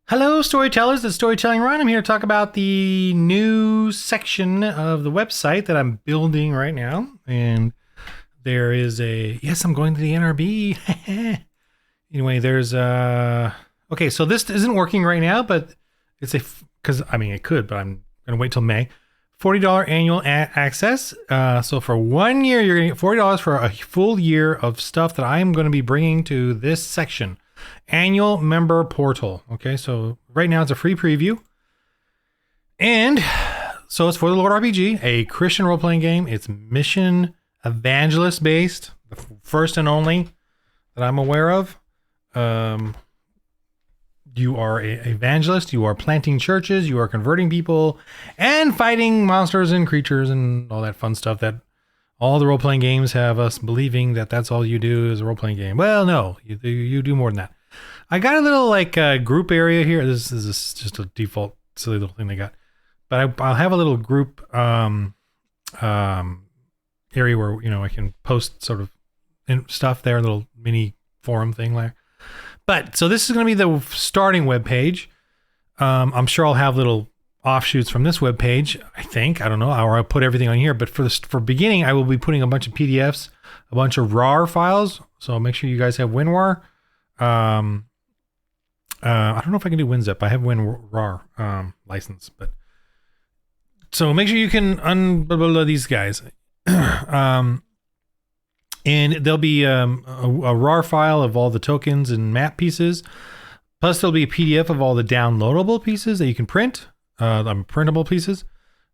Hello, storytellers. It's Storytelling Ryan. I'm here to talk about the new section of the website that I'm building right now. And there is yes, I'm going to the NRB. Anyway, okay, so this isn't working right now, but it's because it could, but I'm going to wait till May. $40 annual access. So for 1 year, you're going to get $40 for a full year of stuff that I'm going to be bringing to this section. Annual member portal. Okay, so right now it's a free preview. And so it's for the Lord RPG, a Christian role-playing game. It's mission evangelist based, the first and only that I'm aware of. You are an evangelist, you are planting churches, you are converting people, and fighting monsters and creatures and all that fun stuff that all the role-playing games have us believing that that's all you do is a role-playing game. Well, no, you do more than that. I got a little group area here. This is just a default silly little thing they got. But I'll have a little group area where, I can post sort of stuff there, a little mini forum thing there. But so this is going to be the starting web page. I'm sure I'll have little offshoots from this web page, I think. I don't know, or I'll put everything on here. But for beginning, I will be putting a bunch of PDFs, a bunch of RAR files. So make sure you guys have WinRAR. I don't know if I can do WinZip. I have WinRAR license, but so make sure you can unblah these guys. And there'll be a RAR file of all the tokens and map pieces. Plus, there'll be a PDF of all the downloadable pieces that you can print. Printable pieces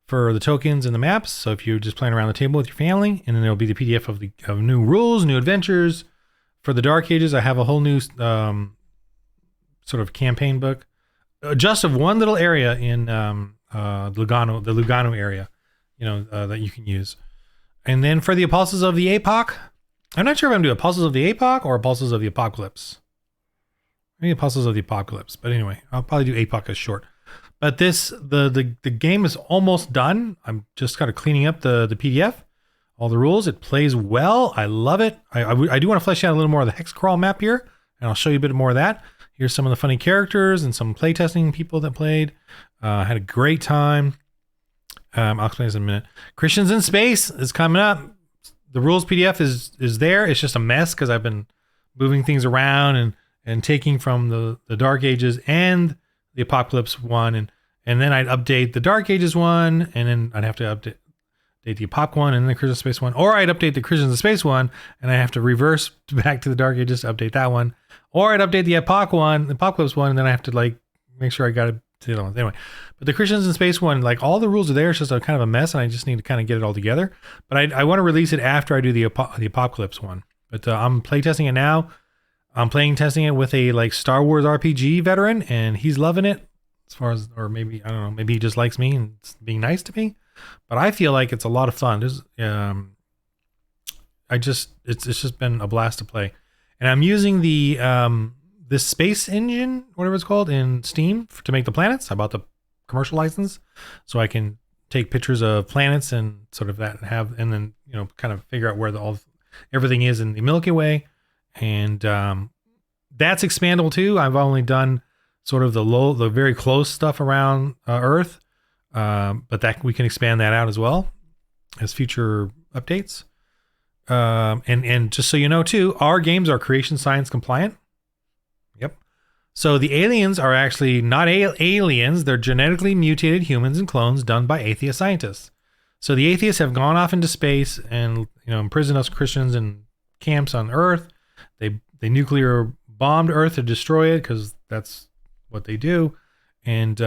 for the tokens and the maps. So if you're just playing around the table with your family, and then there'll be the PDF of new rules, new adventures. For the Dark Ages, I have a whole new sort of campaign book, just of one little area in the Lugano area, that you can use. And then for the Apostles of the Apoc, I'm not sure if I'm doing Apostles of the Apoc or Apostles of the Apocalypse. Maybe Apostles of the Apocalypse, but anyway, I'll probably do Apoc as short. But the game is almost done. I'm just kind of cleaning up the PDF. All the rules. It plays well. I love it. I do want to flesh out a little more of the hex crawl map here, and I'll show you a bit more of that. Here's some of the funny characters and some playtesting people that played. Had a great time. I'll explain this in a minute. Christians in Space is coming up. The rules PDF is there. It's just a mess because I've been moving things around and taking from the Dark Ages and the Apocalypse one, and then I'd update the Dark Ages one, and then I'd have to update the Apoc one and then the Christian Space one, or I'd update the Christians in Space one and I have to reverse back to the Dark Ages to update that one, or I'd update the Apoc one, the Apocalypse one, and then I have to make sure I got it to the other one. Anyway, but the Christians in Space one, all the rules are there. It's just a kind of a mess, and I just need to kind of get it all together. But I want to release it after I do the Apocalypse one. But I'm playtesting it now. I'm testing it with a Star Wars RPG veteran, and he's loving it. As far as, or maybe I don't know, maybe he just likes me and it's being nice to me. But I feel like it's a lot of fun. It's just been a blast to play, and I'm using this space engine, whatever it's called, in Steam to make the planets. I bought the commercial license, so I can take pictures of planets and sort of that and then kind of figure out where everything is in the Milky Way, and that's expandable too. I've only done sort of the very close stuff around Earth. But that we can expand that out as well as future updates. And just so you know too, our games are creation science compliant. Yep. So the aliens are actually not aliens. They're genetically mutated humans and clones done by atheist scientists. So the atheists have gone off into space and imprisoned us Christians in camps on Earth. They nuclear bombed Earth to destroy it because that's what they do. And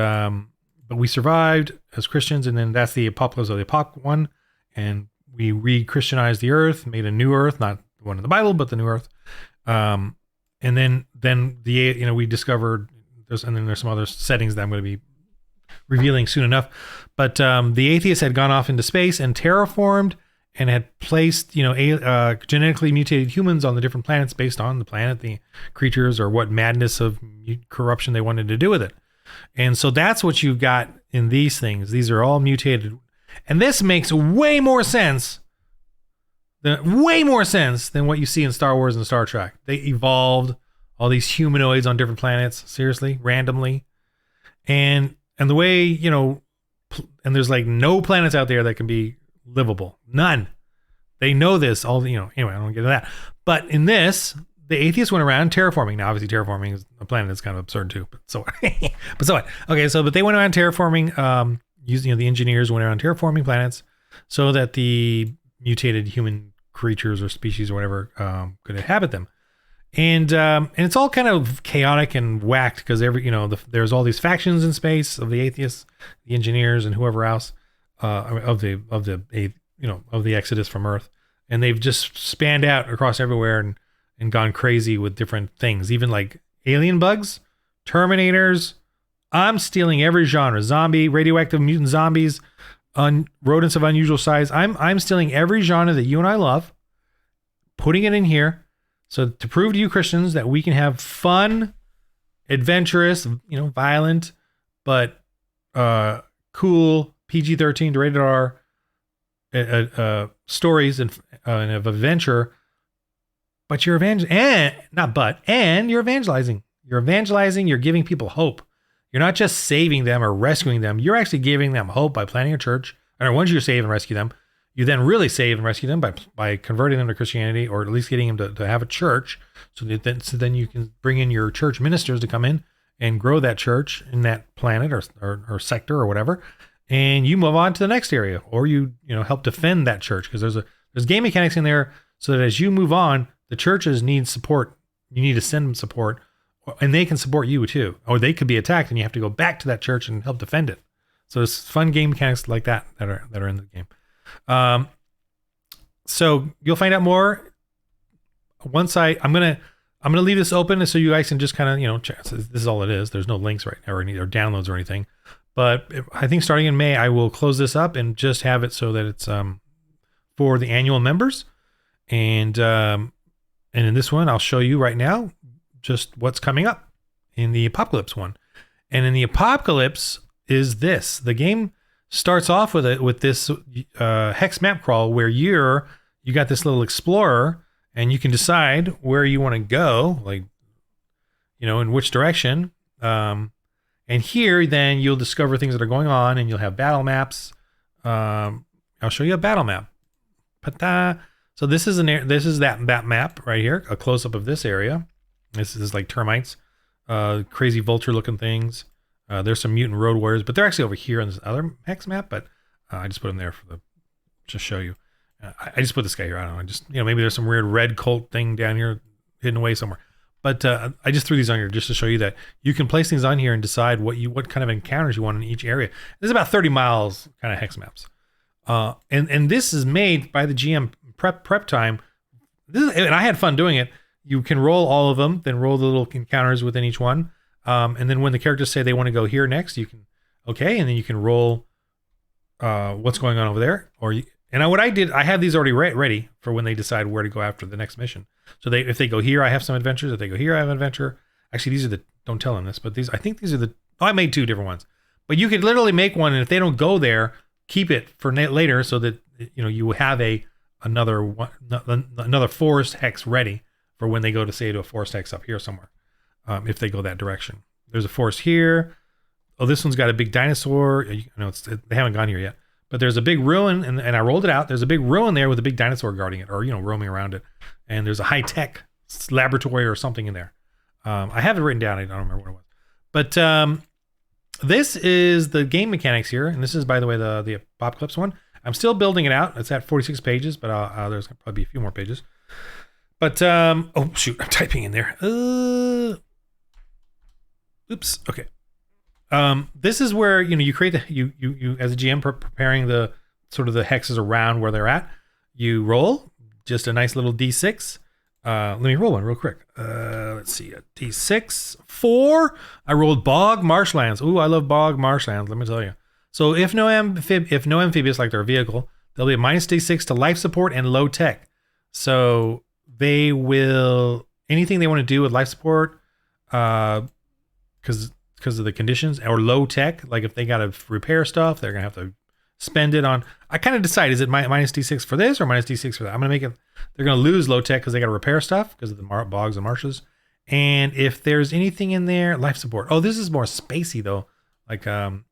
but we survived as Christians, and then that's the Apocalypse of the Apoc one, and we re-Christianized the Earth, made a new Earth, not the one in the Bible, but the new Earth. And then we discovered there's some other settings that I'm going to be revealing soon enough. But the atheists had gone off into space and terraformed and had placed genetically mutated humans on the different planets based on the planet, the creatures, or what madness of corruption they wanted to do with it. And so that's what you've got in these things. These are all mutated. And this makes way more sense than what you see in Star Wars and Star Trek. They evolved all these humanoids on different planets, seriously, randomly. And the way, and there's like no planets out there that can be livable. None. They know this. Anyway, I don't get into that. But in this, the atheists went around terraforming. Now, obviously, terraforming is a planet that's kind of absurd too. But so what? Okay, but they went around terraforming. Using the engineers went around terraforming planets so that the mutated human creatures or species or whatever could inhabit them. And it's all kind of chaotic and whacked because there's all these factions in space of the atheists, the engineers, and whoever else of the Exodus from Earth, and they've just spanned out across everywhere and gone crazy with different things, even like alien bugs, Terminators. I'm stealing every genre: zombie, radioactive mutant zombies, rodents of unusual size. I'm stealing every genre that you and I love, putting it in here. So to prove to you Christians that we can have fun, adventurous, violent, but cool PG-13 to rated R stories and of adventure, but you're you're evangelizing. You're evangelizing. You're giving people hope. You're not just saving them or rescuing them. You're actually giving them hope by planting a church. And once you save and rescue them, you then really save and rescue them by converting them to Christianity, or at least getting them to have a church, so then you can bring in your church ministers to come in and grow that church in that planet or sector or whatever, and you move on to the next area, or you help defend that church, because there's game mechanics in there so that as you move on, the churches need support. You need to send them support, and they can support you too, or they could be attacked and you have to go back to that church and help defend it. So there's fun game mechanics like that are in the game. So you'll find out more once I'm gonna leave this open so you guys can just kind of check. This is all it is. There's no links right now or downloads or anything. But I think starting in May, I will close this up and just have it so that it's for the annual members. And in this one, I'll show you right now just what's coming up in the Apocalypse one. And in the Apocalypse is this. The game starts off with this hex map crawl where you got this little explorer, and you can decide where you want to go, like in which direction. And here then you'll discover things that are going on, and you'll have battle maps. I'll show you a battle map. So this is that map right here, a close up of this area. This is like termites, crazy vulture looking things. There's some mutant road warriors, but they're actually over here on this other hex map. But I just put them there to show you. I just put this guy here. I don't know. Just maybe there's some weird red cult thing down here hidden away somewhere. But I just threw these on here just to show you that you can place things on here and decide what kind of encounters you want in each area. There's about 30 miles kind of hex maps, and this is made by the GM prep time. And I had fun doing it. You can roll all of them, then roll the little encounters within each one. And then when the characters say they want to go here next, you can, and then you can roll what's going on over there. What I did, I have these already ready for when they decide where to go after the next mission. So if they go here, I have some adventures. If they go here, I have an adventure. Actually, don't tell them this, but I think these are I made 2 different ones. But you could literally make one, and if they don't go there, keep it for later so that, you have another forest hex ready for when they go to a forest hex up here somewhere. If they go that direction. There's a forest here. Oh, this one's got a big dinosaur. They haven't gone here yet. But there's a big ruin, and I rolled it out. There's a big ruin there with a big dinosaur guarding it, or roaming around it. And there's a high-tech laboratory or something in there. I have it written down. I don't remember what it was. But this is the game mechanics here, and this is, by the way, the Apocalypse one. I'm still building it out. It's at 46 pages, but there's going to probably be a few more pages. But oh shoot, I'm typing in there. Oops. Okay. This is where you create you as a GM preparing the sort of the hexes around where they're at. You roll just a nice little D6. Let me roll one real quick. Let's see, a D6 4. I rolled bog marshlands. Ooh, I love bog marshlands. Let me tell you. So if no amphibious like their vehicle, there'll be a minus D6 to life support and low tech. So they will anything they want to do with life support, because of the conditions, or low tech, like if they got to repair stuff, they're gonna have to spend it on. I kind of decide, is it minus D6 for this or minus D6 for that? I'm gonna make it. They're gonna lose low tech because they got to repair stuff because of the bogs and marshes. And if there's anything in there, life support. Oh, this is more spacey though. Like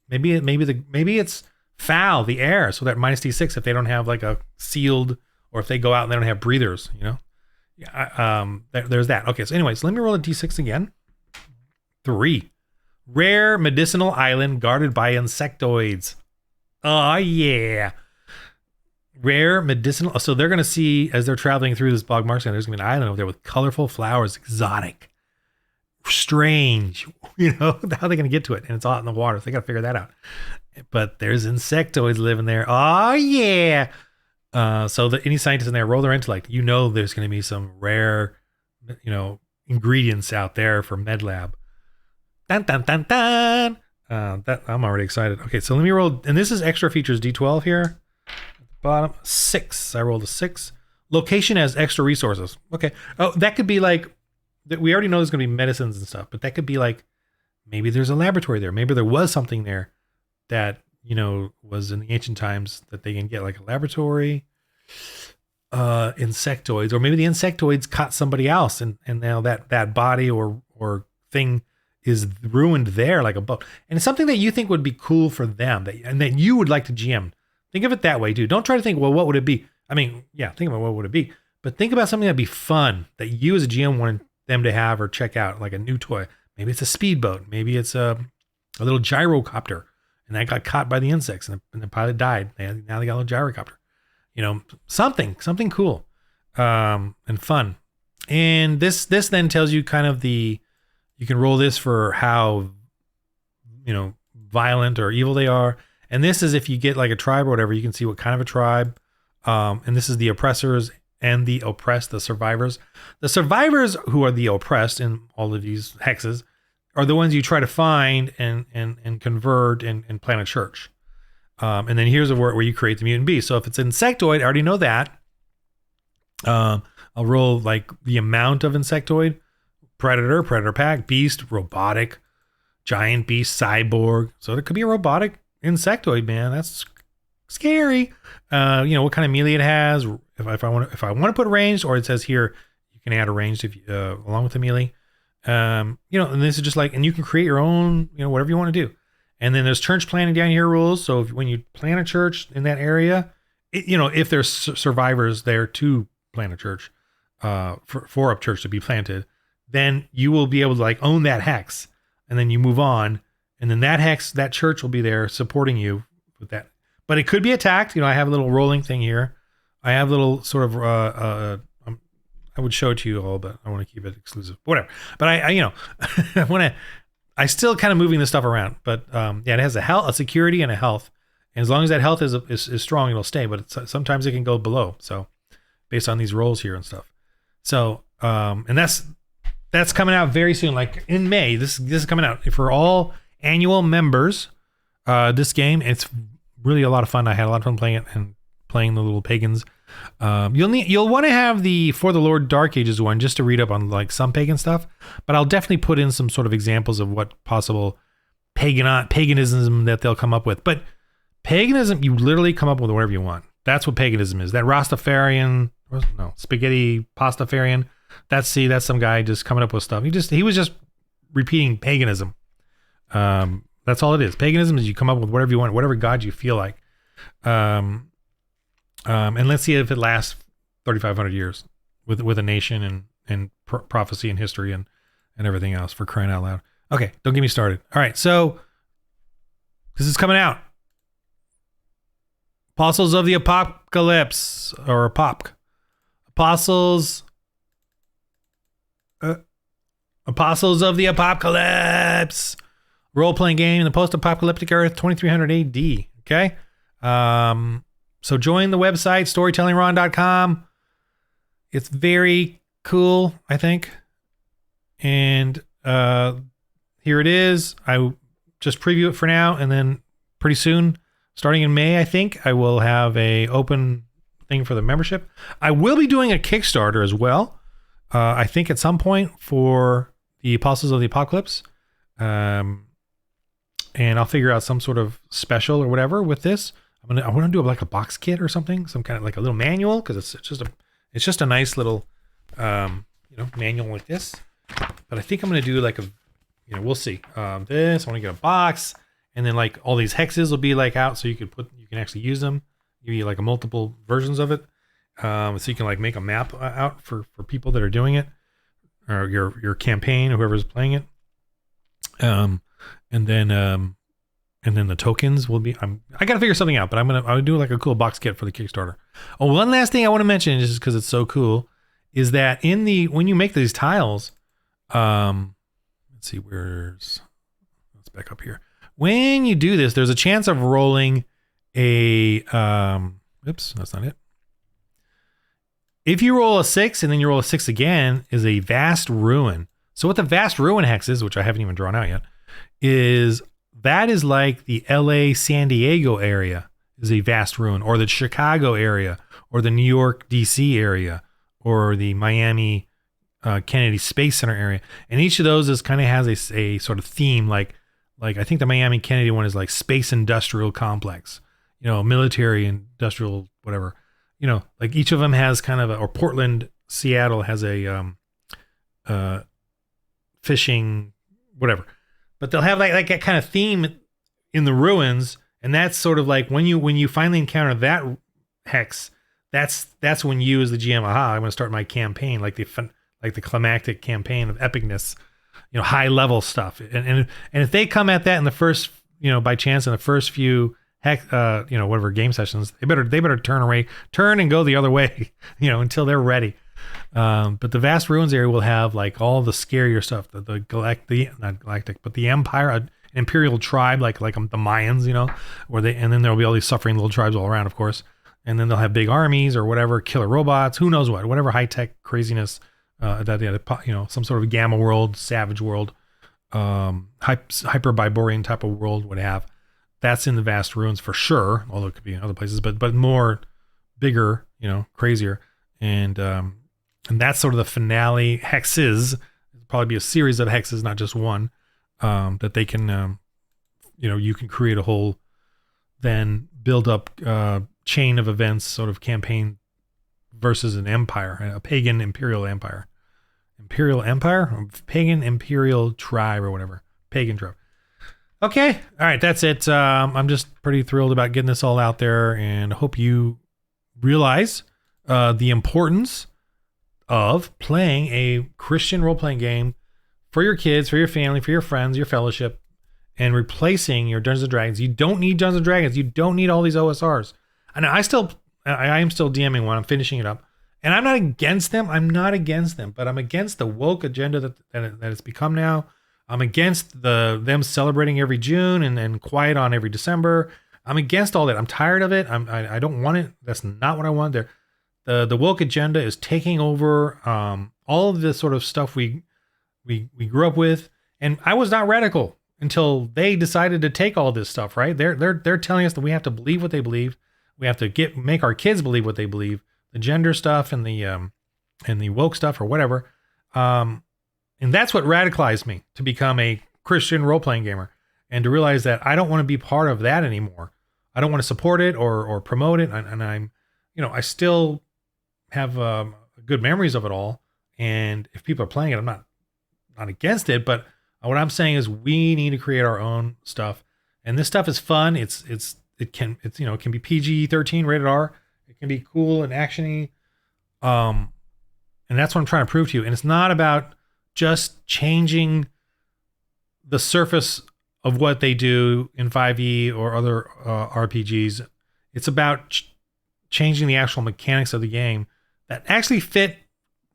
maybe it's foul, the air, so that minus D6 if they don't have like a sealed, or if they go out and they don't have breathers, you know. Yeah, there's that. Okay, so anyways, let me roll a D6 again. 3. Rare medicinal island guarded by insectoids. Oh yeah. Rare medicinal. So they're gonna see as they're traveling through this bog marsh, and there's gonna be an island over there with colorful flowers, exotic, strange. You know, how are they gonna get to it? And it's out in the water, so they gotta figure that out. But there's insectoids living there. Oh yeah. So that any scientist in there roll their intellect, you know there's going to be some rare, you know, ingredients out there for MedLab. Dun dun dun dun. That I'm already excited. Okay, so let me roll, and this is extra features D12 here. At the bottom 6. I rolled a 6. Location has extra resources. Okay. Oh, that could be like, we already know there's going to be medicines and stuff, but that could be like, maybe there's a laboratory there. Maybe there was something there that, you know, was in the ancient times that they can get, like a laboratory, insectoids, or maybe the insectoids caught somebody else, and now that body or thing is ruined there, like a boat. And it's something that you think would be cool for them, and that you would like to GM. Think of it that way, dude. Don't try to think, well, what would it be? I mean, yeah, think about what would it be, but think about something that'd be fun that you as a GM wanted them to have or check out, like a new toy. Maybe it's a speedboat. Maybe it's a little gyrocopter. And that got caught by the insects, and the pilot died. Now they got a little gyrocopter, you know, something cool, and fun. And this then tells you kind of you can roll this for how, you know, violent or evil they are. And this is if you get like a tribe or whatever, you can see what kind of a tribe. And this is the oppressors and the oppressed, the survivors. The survivors, who are the oppressed in all of these hexes, are the ones you try to find and convert and plant a church. And then here's a word where you create the mutant beast. So if it's insectoid, I already know that. I'll roll like the amount of insectoid: predator pack, beast, robotic, giant beast, cyborg. So it could be a robotic insectoid, man. That's scary. You know what kind of melee it has. If I want to put ranged, or it says here you can add a ranged if along with the melee. You know, and this is just like, and you can create your own, you know, whatever you want to do. And then there's church planting down here rules. So when you plant a church in that area, you know, if there's survivors there to plant a church, for a church to be planted, then you will be able to like own that hex, and then you move on, and then that church will be there supporting you with that. But it could be attacked. You know, I have a little rolling thing here. I have a little sort of, I would show it to you all, but I want to keep it exclusive. Whatever. But I you know, I still kind of moving this stuff around. But yeah, it has a security, and a health. And as long as that health is strong, it'll stay. But sometimes it can go below. So based on these rolls here and stuff. So and that's coming out very soon. Like in May, this is coming out for all annual members. This game, it's really a lot of fun. I had a lot of fun playing it and playing the little pagans. You'll want to have the For the Lord Dark Ages one just to read up on like some pagan stuff, but I'll definitely put in some sort of examples of what possible paganism that they'll come up with. But paganism, you literally come up with whatever you want. That's what paganism is. That spaghetti pastafarian. That's some guy just coming up with stuff. He was just repeating paganism. That's all it is. Paganism is you come up with whatever you want, whatever god you feel like. And let's see if it lasts 3,500 years with a nation and prophecy and history and everything else, for crying out loud. Okay, don't get me started. All right, so this is coming out. Apostles of the Apocalypse, or Apoc. Apostles of the Apocalypse. Role-playing game in the post-apocalyptic Earth, 2300 AD. Okay? So join the website, storytellingron.com. It's very cool, I think. And here it is. I just preview it for now, and then pretty soon, starting in May, I think, I will have a open thing for the membership. I will be doing a Kickstarter as well. I think at some point for the Apostles of the Apocalypse. And I'll figure out some sort of special or whatever with this. I want to do like a box kit or something, some kind of like a little manual, because it's just a nice little manual like this. But I think I'm going to do like we'll see. This, I want to get a box, and then like all these hexes will be like out, so you can actually use them. Give you like a multiple versions of it, so you can like make a map out for people that are doing it, or your campaign, or whoever's playing it. And then the tokens will be. I gotta figure something out, but I'll do like a cool box kit for the Kickstarter. Oh, one last thing I want to mention, just because it's so cool, is that when you make these tiles, let's see, let's back up here. When you do this, there's a chance of rolling a oops, that's not it. If you roll a 6 and then you roll a 6 again, is a vast ruin. So what the vast ruin hex is, which I haven't even drawn out yet, is like the LA San Diego area is a vast ruin, or the Chicago area, or the New York DC area, or the Miami Kennedy Space Center area. And each of those has a sort of theme, like I think the Miami Kennedy one is like space industrial complex, military industrial, whatever, like each of them has kind of or Portland, Seattle has a fishing, whatever, but they'll have like that kind of theme in the ruins. And that's sort of like when you finally encounter that hex, that's when you as the GM, I'm going to start my campaign, like the climactic campaign of epicness, high level stuff. And if they come at that in the first, by chance in the first few whatever game sessions, they better turn and go the other way, until they're ready. But the vast ruins area will have like all the scarier stuff, not galactic, but the empire, an imperial tribe, like the Mayans, and then there'll be all these suffering little tribes all around, of course. And then they'll have big armies or whatever, killer robots, who knows whatever high tech craziness, some sort of gamma world, savage world, hyper-Biborian type of world would have. That's in the vast ruins for sure, although it could be in other places, but more bigger, crazier. And that's sort of the finale hexes. It'll probably be a series of hexes, not just one, that they can, you can create a whole, then build up chain of events, sort of campaign versus an empire, a pagan imperial empire. Imperial empire? Pagan imperial tribe or whatever. Pagan tribe. Okay. All right. That's it. I'm just pretty thrilled about getting this all out there, and I hope you realize the importance of playing a Christian role-playing game for your kids, for your family, for your friends, your fellowship, and replacing your Dungeons & Dragons. You don't need Dungeons & Dragons. You don't need all these OSRs. And I am still DMing one. I'm finishing it up. And I'm not against them. But I'm against the woke agenda that it's become now. I'm against them celebrating every June and quiet on every December. I'm against all that. I'm tired of it. I don't want it. That's not what I want there. The woke agenda is taking over all of this sort of stuff we grew up with. And I was not radical until they decided to take all this stuff, right? They're telling us that we have to believe what they believe. We have to make our kids believe what they believe. The gender stuff and the woke stuff or whatever. And that's what radicalized me to become a Christian role-playing gamer, and to realize that I don't want to be part of that anymore. I don't want to support it or promote it. And I'm, I still have good memories of it all. And if people are playing it, I'm not against it, but what I'm saying is we need to create our own stuff. And this stuff is fun. It can be PG-13, rated R. It can be cool and actiony. And that's what I'm trying to prove to you. And it's not about just changing the surface of what they do in 5e or other RPGs. It's about changing the actual mechanics of the game that actually fit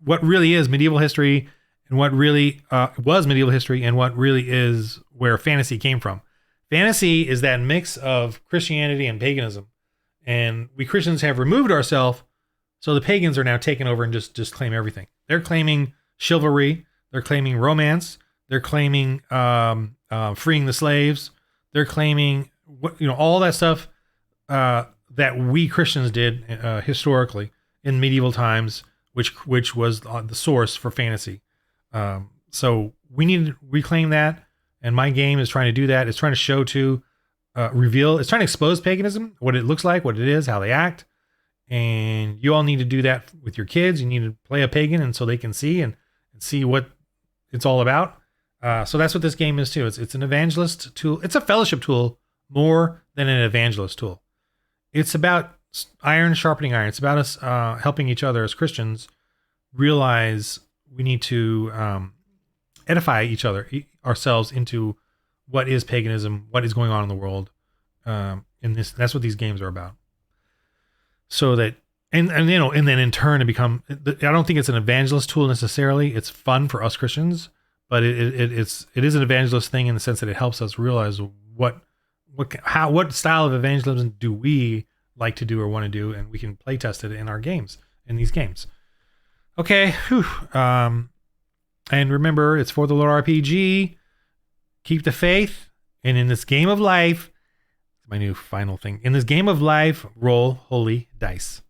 what really is medieval history, and what really was medieval history, and what really is where fantasy came from. Fantasy is that mix of Christianity and paganism. And we Christians have removed ourselves, so the pagans are now taking over and just claim everything. They're claiming chivalry. They're claiming romance. They're claiming freeing the slaves. They're claiming all that stuff that we Christians did historically in medieval times, which was the source for fantasy. So we need to reclaim that, and my game is trying to do that. It's trying to show it's trying to expose paganism, what it looks like, what it is, how they act. And you all need to do that with your kids. You need to play a pagan, and so they can see and see what it's all about. So that's what this game is too. It's an evangelist tool. It's a fellowship tool more than an evangelist tool. It's about iron sharpening iron. It's about us helping each other as Christians realize we need to edify each other, ourselves into what is paganism, what is going on in the world. That's what these games are about. So that, and then in turn to become, I don't think it's an evangelist tool necessarily. It's fun for us Christians, but it is an evangelist thing in the sense that it helps us realize what style of evangelism do we like to do or want to do, and we can play test it in our games, in these games. Okay. Whew. And remember, it's for the Lord RPG. Keep the faith. And in this game of life, my new final thing. In this game of life, roll holy dice.